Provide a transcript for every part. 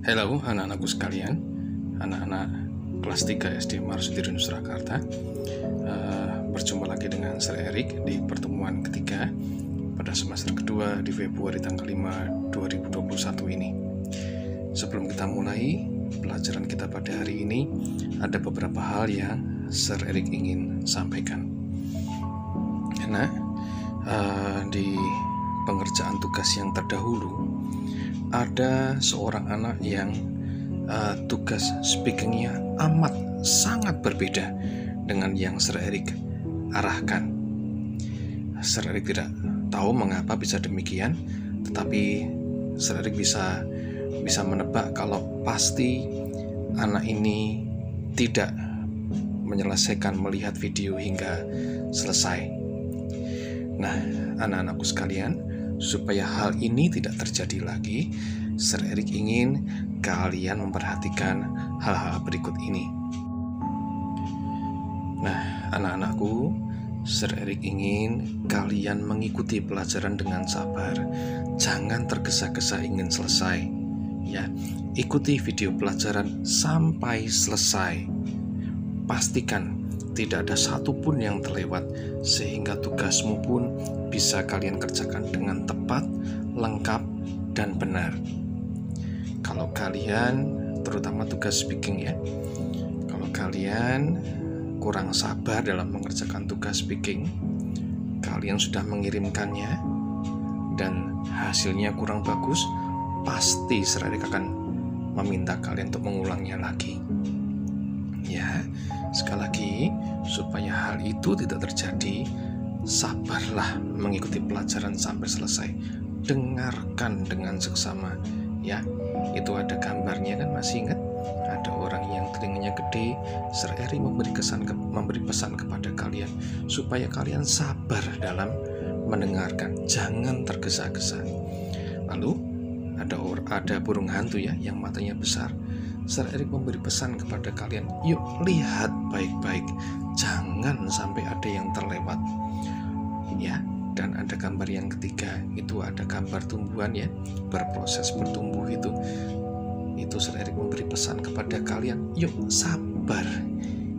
Halo anak-anakku sekalian, anak-anak kelas 3 SD Marsudirun Surakarta. Berjumpa lagi dengan Sir Erik di pertemuan ketiga pada semester kedua di Februari tanggal 5, 2021 ini. Sebelum kita mulai pelajaran kita pada hari ini, ada beberapa hal yang Sir Erik ingin sampaikan. Karena di pengerjaan tugas yang terdahulu ada seorang anak yang tugas speakingnya amat sangat berbeda dengan yang Sir Erik arahkan. Sir Erik tidak tahu mengapa bisa demikian, tetapi Sir Erik bisa menebak kalau pasti anak ini tidak menyelesaikan melihat video hingga selesai. Nah, anak-anakku sekalian, supaya hal ini tidak terjadi lagi, Sir Erik ingin kalian memperhatikan hal-hal berikut ini. Nah, anak-anakku, Sir Erik ingin kalian mengikuti pelajaran dengan sabar. Jangan tergesa-gesa ingin selesai. Ya, ikuti video pelajaran sampai selesai. Pastikan tidak ada satupun yang terlewat, sehingga tugasmu pun bisa kalian kerjakan dengan tepat, lengkap, dan benar. Kalau kalian, terutama tugas speaking ya, kalau kalian kurang sabar dalam mengerjakan tugas speaking, kalian sudah mengirimkannya dan hasilnya kurang bagus, pasti Sir Erik akan meminta kalian untuk mengulangnya lagi. Ya, sekali lagi, supaya hal itu tidak terjadi, sabarlah mengikuti pelajaran sampai selesai. Dengarkan dengan seksama. Ya, itu ada gambarnya kan, masih ingat? Ada orang yang telinganya gede. Sir Erik memberi pesan kepada kalian supaya kalian sabar dalam mendengarkan, jangan tergesa-gesa. Lalu ada burung hantu ya yang matanya besar. Sir Erik memberi pesan kepada kalian, yuk lihat baik-baik, jangan sampai ada yang terlewat. Ya, dan ada gambar yang ketiga, itu ada gambar tumbuhan ya, berproses bertumbuh itu. Itu Sir Erik memberi pesan kepada kalian, yuk sabar,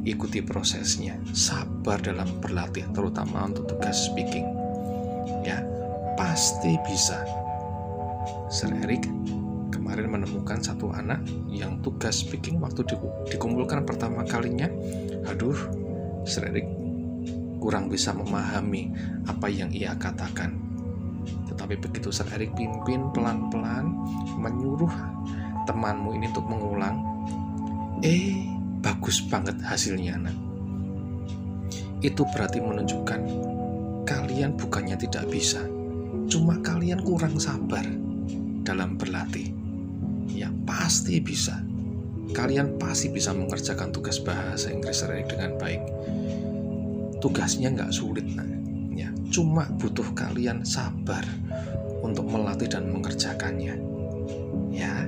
ikuti prosesnya, sabar dalam berlatih, terutama untuk tugas speaking. Ya, pasti bisa. Sir Erik kemarin menemukan satu anak yang tugas speaking waktu dikumpulkan pertama kalinya, Sir Erik kurang bisa memahami apa yang ia katakan. Tetapi begitu Sir Erik pimpin pelan-pelan, menyuruh temanmu ini untuk mengulang, bagus banget hasilnya anak. Itu berarti menunjukkan kalian bukannya tidak bisa, cuma kalian kurang sabar dalam berlatih. Ya, pasti bisa. Kalian pasti bisa mengerjakan tugas bahasa Inggris Sir Erik dengan baik. Tugasnya nggak sulit, nah. Ya, cuma butuh kalian sabar untuk melatih dan mengerjakannya. Ya,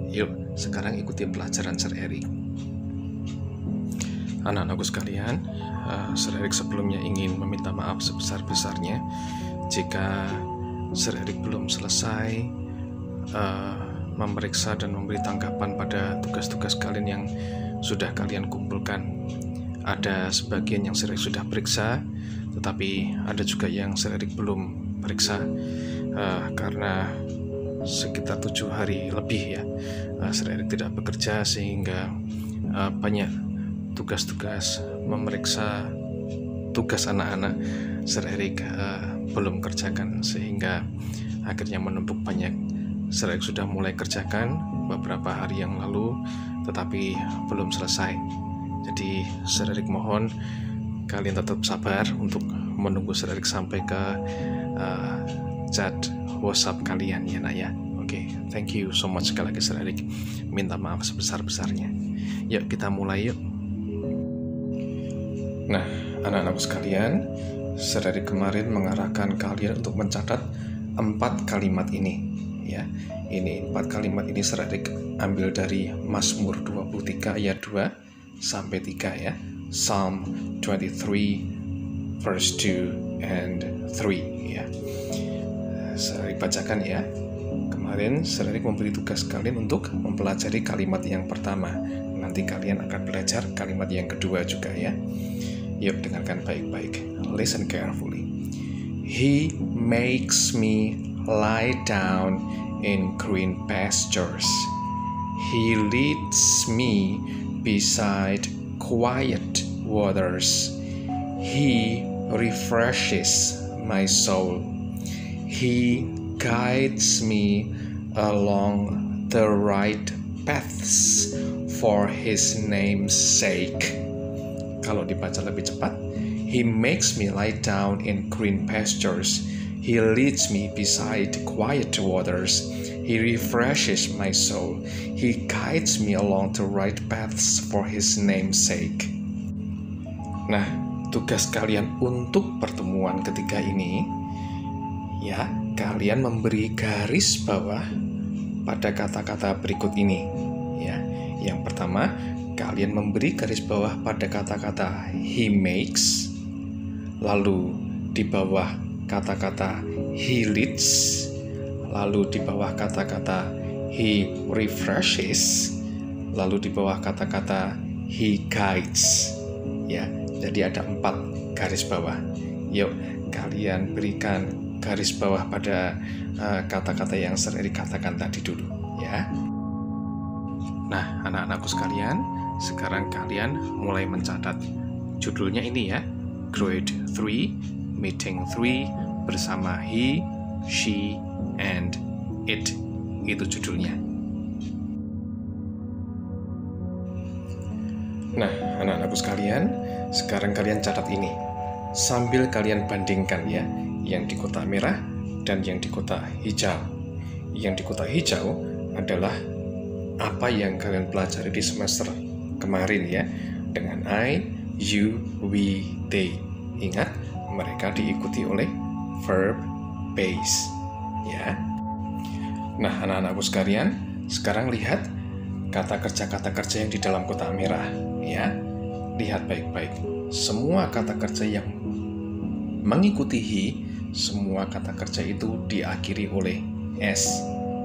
yuk sekarang ikuti pelajaran Sir Erik. Anak-anakku sekalian, Sir Erik sebelumnya ingin meminta maaf sebesar-besarnya jika Sir Erik belum selesai memeriksa dan memberi tanggapan pada tugas-tugas kalian yang sudah kalian kumpulkan. Ada sebagian yang Sir Erik sudah periksa, tetapi ada juga yang Sir Erik belum periksa karena sekitar 7 hari lebih ya Sir Erik tidak bekerja, sehingga banyak tugas-tugas memeriksa tugas anak-anak Sir Erik belum kerjakan, sehingga akhirnya menumpuk banyak. Sir Erik sudah mulai kerjakan beberapa hari yang lalu, tetapi belum selesai. Jadi Sir Erik mohon kalian tetap sabar untuk menunggu Sir Erik sampai ke chat WhatsApp kalian ya nak ya. Oke, thank you so much sekali lagi Sir Erik. Minta maaf sebesar-besarnya. Yuk kita mulai yuk. Nah, anak-anak sekalian, Sir Erik kemarin mengarahkan kalian untuk mencatat 4 kalimat ini. Ya, ini 4 kalimat ini Sir Erik ambil dari Mazmur 23 ayat 2 sampai 3 ya. Psalm 23 verse 2 and 3 ya. Sir Erik bacakan ya. Kemarin Sir Erik memberi tugas kalian untuk mempelajari kalimat yang pertama. Nanti kalian akan belajar kalimat yang kedua juga ya. Yuk dengarkan baik-baik. Listen carefully. He makes me lie down in green pastures. He leads me beside quiet waters. He refreshes my soul. He guides me along the right paths for his name's sake. Kalau dibaca lebih cepat, he makes me lie down in green pastures. He leads me beside quiet waters. He refreshes my soul. He guides me along the right paths for his name's sake. Nah, tugas kalian untuk pertemuan ketiga ini, ya, kalian memberi garis bawah pada kata-kata berikut ini. Ya, yang pertama, kalian memberi garis bawah pada kata-kata he makes, lalu di bawah kata-kata he leads, lalu di bawah kata-kata he refreshes, lalu di bawah kata-kata he guides. Ya, jadi ada 4 garis bawah. Yuk, kalian berikan garis bawah pada kata-kata yang Sir Erik katakan tadi dulu, ya. Nah, anak-anakku sekalian, sekarang kalian mulai mencatat. Judulnya ini ya, Grade 3, Meeting 3 bersama he, she, and it. Itu judulnya. Nah, anak-anakku sekalian, sekarang kalian catat ini. Sambil kalian bandingkan ya, yang di kotak merah dan yang di kotak hijau. Yang di kotak hijau adalah apa yang kalian pelajari di semester kemarin ya, dengan I, you, we, they. Ingat, mereka diikuti oleh verb base ya. Nah, anak-anakku sekalian, sekarang lihat kata kerja yang di dalam kotak merah ya. Lihat baik-baik. Semua kata kerja yang mengikuti he, semua kata kerja itu diakhiri oleh s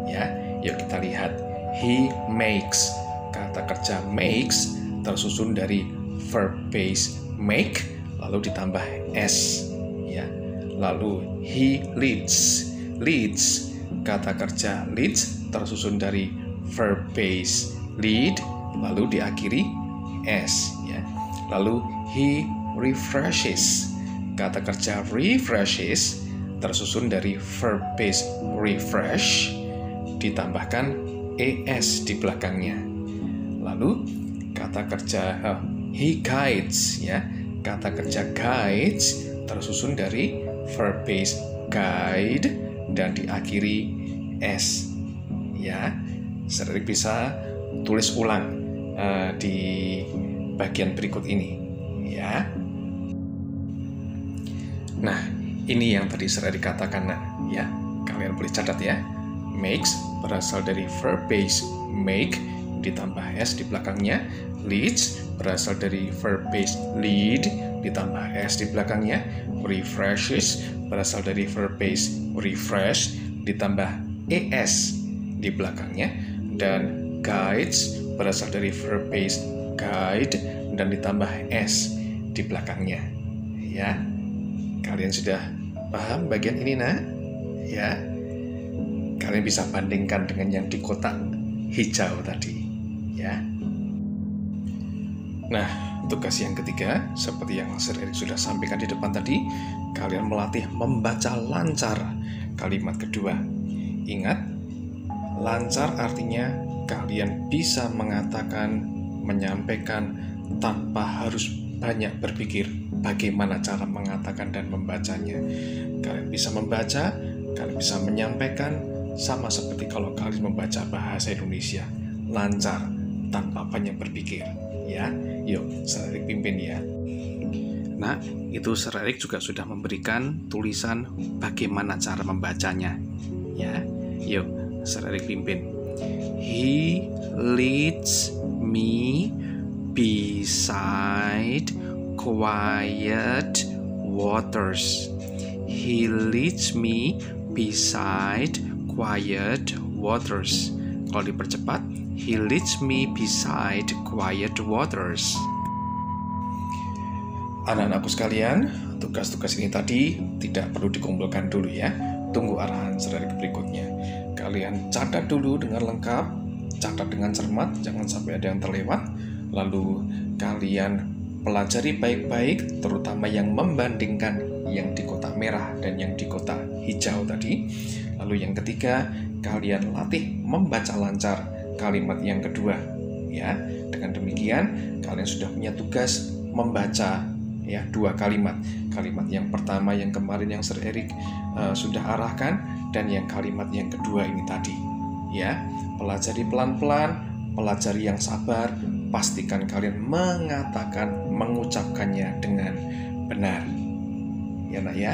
ya. Yuk kita lihat. He makes, kata kerja makes tersusun dari verb base make lalu ditambah s ya. Lalu he leads, kata kerja leads tersusun dari verb base lead lalu diakhiri s ya. Lalu he refreshes, kata kerja refreshes tersusun dari verb base refresh ditambahkan es di belakangnya. Lalu kata kerja he guides ya, kata kerja guides tersusun dari verb base guide dan diakhiri s ya. Sir Erik bisa tulis ulang di bagian berikut ini ya. Nah, ini yang tadi Sir Erik katakan ya. Kalian boleh catat ya. Makes berasal dari verb base make ditambah s di belakangnya. Leads berasal dari verb base lead ditambah s di belakangnya. Refreshes berasal dari verb base refresh ditambah es di belakangnya. Dan guides berasal dari verb base guide dan ditambah s di belakangnya ya. Kalian sudah paham bagian ini nak? Ya. Kalian bisa bandingkan dengan yang di kotak hijau tadi ya. Nah, tugas yang ketiga seperti yang Sir Erik sudah sampaikan di depan tadi, kalian melatih membaca lancar kalimat kedua. Ingat, lancar artinya kalian bisa mengatakan, menyampaikan tanpa harus banyak berpikir bagaimana cara mengatakan dan membacanya. Kalian bisa membaca, kalian bisa menyampaikan, sama seperti kalau kalian membaca bahasa Indonesia, lancar tanpa banyak berpikir ya. Yuk, Sir Erik pimpin ya. Nah, itu Sir Erik juga sudah memberikan tulisan bagaimana cara membacanya ya. Yuk, Sir Erik pimpin. He leads me beside quiet waters. He leads me beside quiet waters. Kalau dipercepat, he leads me beside quiet waters. Anak-anakku sekalian, tugas-tugas ini tadi tidak perlu dikumpulkan dulu ya. Tunggu arahan serik berikutnya. Kalian catat dulu dengan lengkap, catat dengan cermat, jangan sampai ada yang terlewat. Lalu kalian pelajari baik-baik, terutama yang membandingkan yang di kotak merah dan yang di kotak hijau tadi. Lalu yang ketiga, kalian latih membaca lancar kalimat yang kedua. Ya, dengan demikian kalian sudah punya tugas membaca ya 2 kalimat. Kalimat yang pertama yang kemarin yang Sir Erik sudah arahkan, dan yang kalimat yang kedua ini tadi. Ya, pelajari pelan-pelan, pelajari yang sabar, pastikan kalian mengucapkannya dengan benar. Ya nak ya.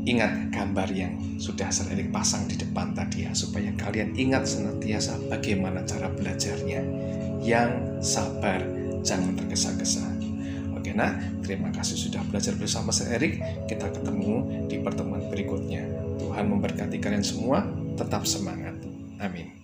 Ingat gambar yang sudah Sir Erik pasang di depan tadi ya, supaya kalian ingat senantiasa bagaimana cara belajarnya. Yang sabar, jangan tergesa-gesa. Oke nah, terima kasih sudah belajar bersama Sir Erik. Kita ketemu di pertemuan berikutnya. Tuhan memberkati kalian semua, tetap semangat. Amin.